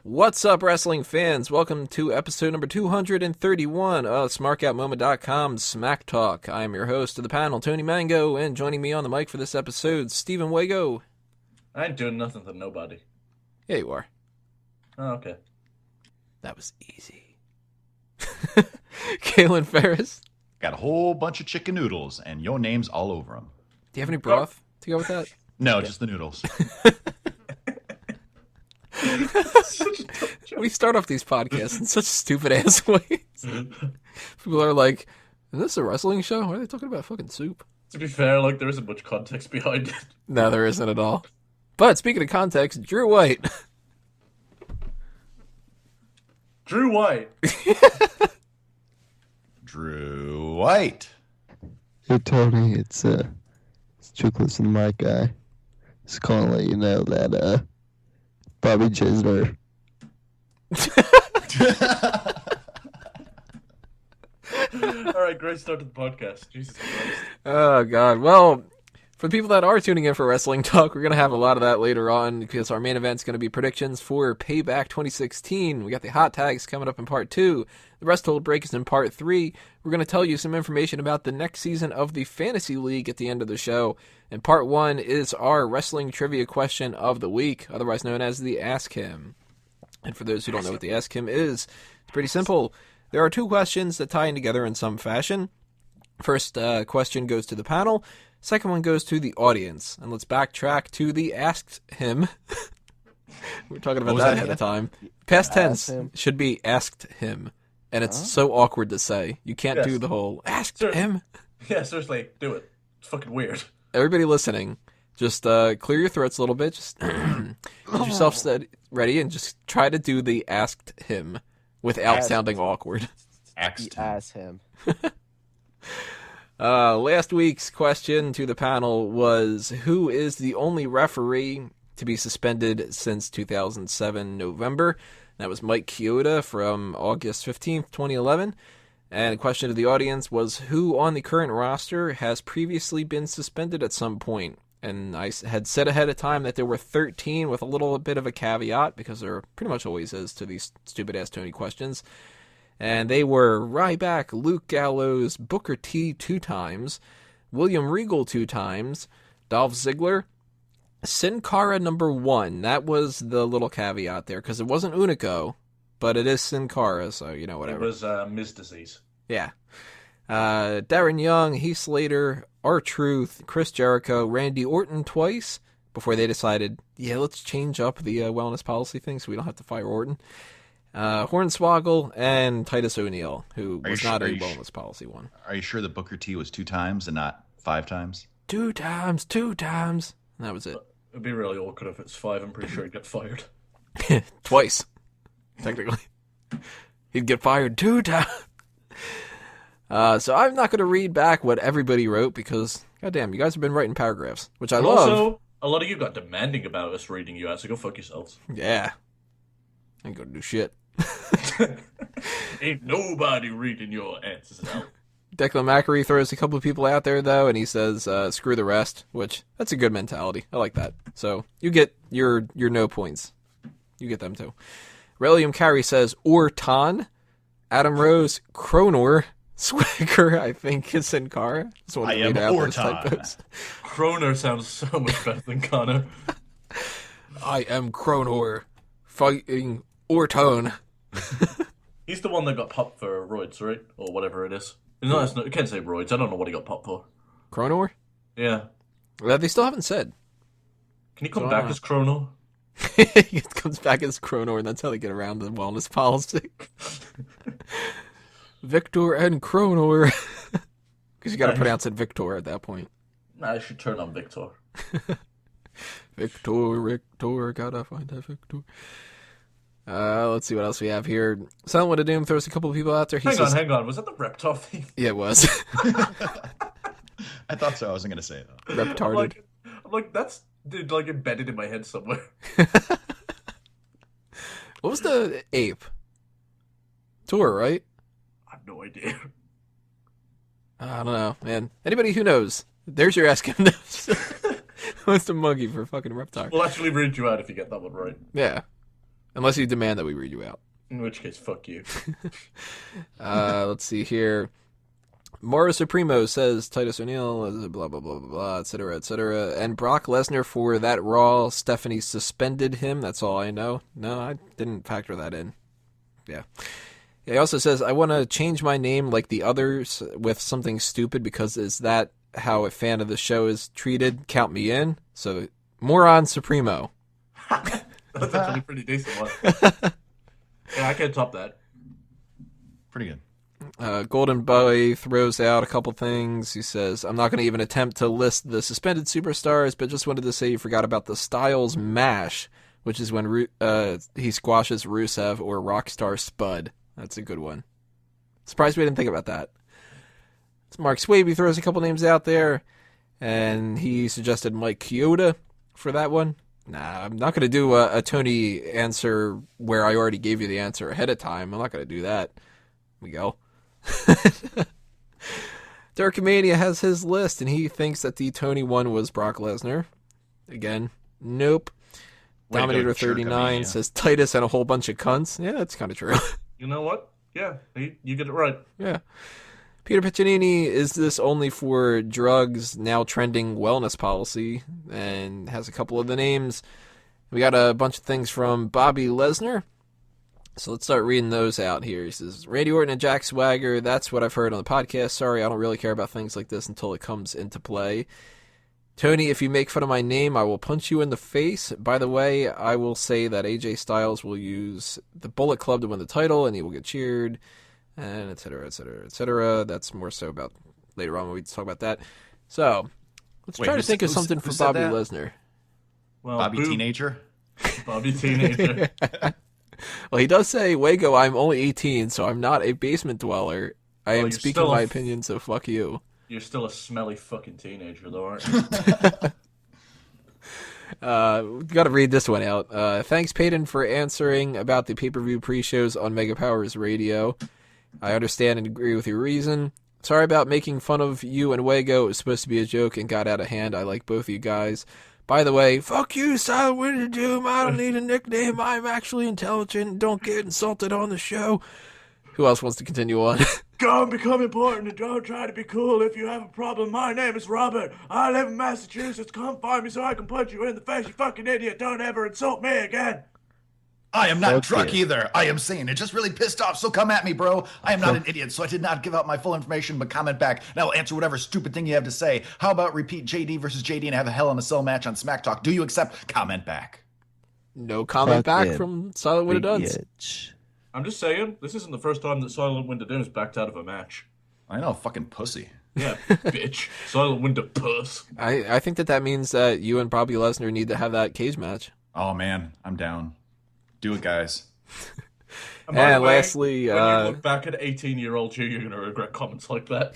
What's up, wrestling fans? Welcome to episode number 231 of SmarkOutMoment.com's Smack Talk. I am your host of the panel, Tony Mango, and joining me on the mic for this episode, Stephen Wago. I ain't doing nothing to nobody. Yeah, you are. Oh, okay. That was easy. Kalen Ferris. Got a whole bunch of chicken noodles, and your name's all over them. Do you have any broth to go with that? No, just the noodles. We start off these podcasts in such stupid-ass ways. People are like, is this a wrestling show? Why are they talking about fucking soup? To be fair, like, there isn't much context behind it. No, there isn't at all. But speaking of context, Drew White. Drew White. Drew White. Hey Tony, it's Chickless and Mike guy. Just calling to let you know that Bobby Jesner. Alright, great start to the podcast. Jesus Christ. Oh, God. Well, for the people that are tuning in for Wrestling Talk, we're going to have a lot of that later on because our main event's going to be predictions for Payback 2016. We got the hot tags coming up in part 2. The rest hold break is in part 3. We're going to tell you some information about the next season of the Fantasy League at the end of the show. And part 1 is our wrestling trivia question of the week, otherwise known as the Ask Him. And for those who don't know what the Ask Him is, it's pretty simple. There are 2 questions that tie in together in some fashion. First question goes to the panel. Second one goes to the audience. And let's backtrack to the Asked Him. We're talking about that ahead of time. Past tense should be Asked Him. And it's so awkward to say. You can't do the whole Asked Him. Yeah, seriously, do it. It's fucking weird. Everybody listening, just clear your throats a little bit. Just get yourself ready and just try to do the Asked Him without sounding awkward. Ask him. Last week's question to the panel was, who is the only referee to be suspended since 2007 November? That was Mike Chioda from August 15th, 2011. And the question to the audience was, who on the current roster has previously been suspended at some point? And I had said ahead of time that there were 13 with a little bit of a caveat, because there pretty much always is to these stupid-ass Tony questions. And they were Ryback, Luke Gallows, Booker T 2 times, William Regal 2 times, Dolph Ziggler, Sin Cara number 1. That was the little caveat there, because it wasn't Unico, but it is Sin Cara, so, you know, whatever. It was Ms. Disease. Yeah. Darren Young, Heath Slater, R-Truth, Chris Jericho, Randy Orton twice, before they decided, let's change up the wellness policy thing so we don't have to fire Orton. Hornswoggle, and Titus O'Neil, who was not a wellness policy one. Are you sure that Booker T was 2 times and not 5 times? 2 times. And that was it. It'd be really awkward if it's 5. I'm pretty sure he'd get fired. Twice, technically. He'd get fired 2 times. So I'm not going to read back what everybody wrote because, goddamn, you guys have been writing paragraphs, which I love. Also, a lot of you got demanding about us reading you out, so go fuck yourselves. Yeah. I ain't going to do shit. Ain't nobody reading your answers out. Declan McAree throws a couple of people out there, though, and he says, screw the rest, which, that's a good mentality. I like that. So, you get your no points. You get them, too. Relium Carey says, Orton. Adam Rose, Kronor. Swagger, I think, is Sin Cara. I am Orton. Kronor sounds so much better than Connor. I am Kronor, fighting Orton. He's the one that got popped for roids, right? Or whatever it is. No, it's not, you can't say roids. I don't know what he got popped for. Kronor? Yeah. Well, they still haven't said. Can he come back as Kronor? He comes back as Kronor, and that's how they get around the wellness policy. Victor and Kronor. Because you got to pronounce it Victor at that point. Nah, I should turn on Victor. Victor, gotta find that Victor. Let's see what else we have here. Silent One of Doom throws a couple of people out there. Hang on. Was that the Reptar theme? Yeah, it was. I thought so. I wasn't going to say it, though. Reptarded. I'm like, that's like embedded in my head somewhere. What was the ape? Tour, right? I have no idea. I don't know, man. Anybody who knows, there's your Ask Him. What's a monkey for fucking reptile? We'll actually read you out if you get that one right. Yeah. Unless you demand that we read you out. In which case, fuck you. Let's see here. Mauro Supremo says Titus O'Neil, blah, blah, blah, blah, blah, etc., etc. And Brock Lesnar for that Raw, Stephanie suspended him. That's all I know. No, I didn't factor that in. Yeah. He also says, I want to change my name like the others with something stupid because is that how a fan of the show is treated? Count me in. So, Moron Supremo. That's actually a pretty decent one. Yeah, I can't top that. Pretty good. Golden Boy throws out a couple things. He says, I'm not going to even attempt to list the suspended superstars, but just wanted to say you forgot about the Styles Mash, which is when he squashes Rusev or Rockstar Spud. That's a good one. Surprised we didn't think about that. Mark Swaby throws a couple names out there, and he suggested Mike Chioda for that one. Nah, I'm not going to do a Tony answer where I already gave you the answer ahead of time. I'm not going to do that. Here we go. Dirkamania has his list, and he thinks that the Tony one was Brock Lesnar. Again, nope. Way to go, Dominator 39 Jerkamania. says Titus and a whole bunch of cunts. Yeah, that's kind of true. You know what? Yeah, you get it right. Yeah. Peter Piccinini, is this only for drugs now trending wellness policy? And has a couple of the names. We got a bunch of things from Bobby Lesnar. So let's start reading those out here. He says, Randy Orton and Jack Swagger, that's what I've heard on the podcast. Sorry, I don't really care about things like this until it comes into play. Tony, if you make fun of my name, I will punch you in the face. By the way, I will say that AJ Styles will use the Bullet Club to win the title, and he will get cheered, and et cetera, et cetera, et cetera. That's more so about later on when we talk about that. So, let's try to think of something for Bobby Lesnar. Well, Bobby Teenager? Bobby Teenager. Well, he does say, Wago, I'm only 18, so I'm not a basement dweller. I am you're speaking still my a opinion, so fuck you. You're still a smelly fucking teenager, though, aren't you? Got to read this one out. Thanks, Peyton, for answering about the pay-per-view pre-shows on Mega Powers Radio. I understand and agree with your reason. Sorry about making fun of you and Wago. It was supposed to be a joke and got out of hand. I like both of you guys. By the way, fuck you, Silent Winter Doom. I don't need a nickname. I'm actually intelligent. Don't get insulted on the show. Who else wants to continue on? Go and become important and don't try to be cool if you have a problem. My name is Robert. I live in Massachusetts. Come find me so I can punch you in the face, you fucking idiot. Don't ever insult me again. I am not Okay. drunk either. I am sane. It just really pissed off, so come at me, bro. I am not an idiot, so I did not give out my full information, but comment back, and I will answer whatever stupid thing you have to say. How about repeat JD versus JD and have a Hell in a Cell match on Smack Talk? Do you accept? Comment back. No comment back Fucking from Silent Winter Duns. bitch. I'm just saying, this isn't the first time that Silent Winter Doom's backed out of a match. I know, fucking pussy. Yeah, bitch. Silent Winter puss. I think that means that you and Bobby Lesnar need to have that cage match. Oh, man, I'm down. Do it, guys. And by the And way, lastly, when you look back at 18-year-old you, you're going to regret comments like that.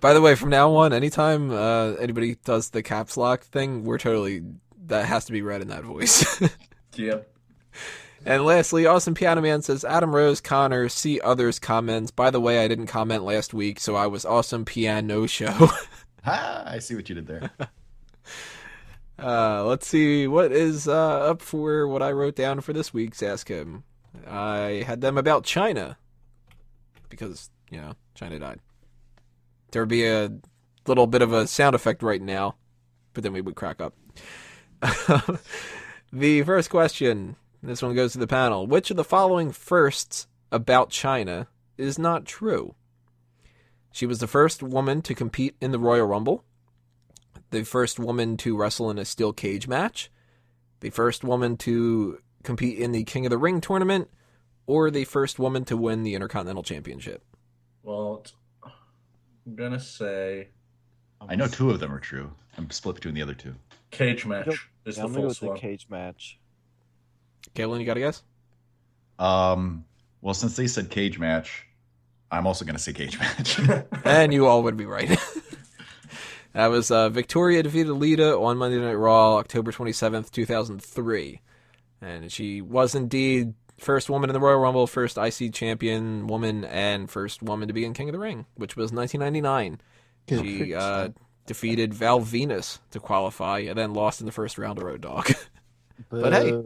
by the way, from now on, anytime anybody does the caps lock thing, that has to be read in that voice. Yep. And lastly, Awesome Piano Man says, Adam Rose, Connor, see others comments. By the way, I didn't comment last week, so I was Awesome Piano Show. I see what you did there. Let's see what is up for what I wrote down for this week's Ask Him. I had them about Chyna because, Chyna died. There would be a little bit of a sound effect right now, but then we would crack up. The first question, this one goes to the panel. Which of the following firsts about Chyna is not true? She was the first woman to compete in the Royal Rumble, the first woman to wrestle in a steel cage match, the first woman to compete in the King of the Ring tournament, or the first woman to win the Intercontinental Championship. Well, I'm going to say I know two of them are true. I'm split between the other two. cage match is Yeah, the I'm gonna go false with the one. cage match. Kaylin, you got a guess? Well, since they said cage match, I'm also going to say cage match. And you all would be right. That was Victoria defeated Lita on Monday Night Raw, October 27th, 2003. And she was indeed first woman in the Royal Rumble, first IC champion woman, and first woman to be in King of the Ring, which was 1999. Good She for defeated Val Venus to qualify and then lost in the first round to Road Dogg. But hey,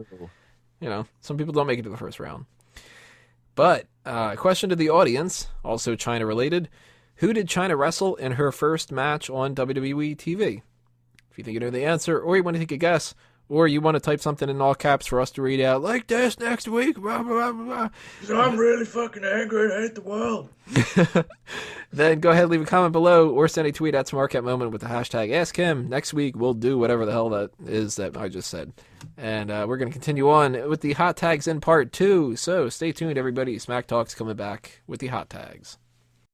some people don't make it to the first round. But question to the audience, also Chyna related. Who did Chyna wrestle in her first match on WWE TV? If you think you know the answer, or you want to take a guess, or you want to type something in all caps for us to read out, like this next week, blah, blah, blah, blah. I'm really fucking angry and hate the world. Then go ahead, leave a comment below, or send a tweet at Smark at Moment with the hashtag AskHim. Next week, we'll do whatever the hell that is that I just said. And we're going to continue on with the hot tags in part 2. So stay tuned, everybody. Smack Talk's coming back with the hot tags.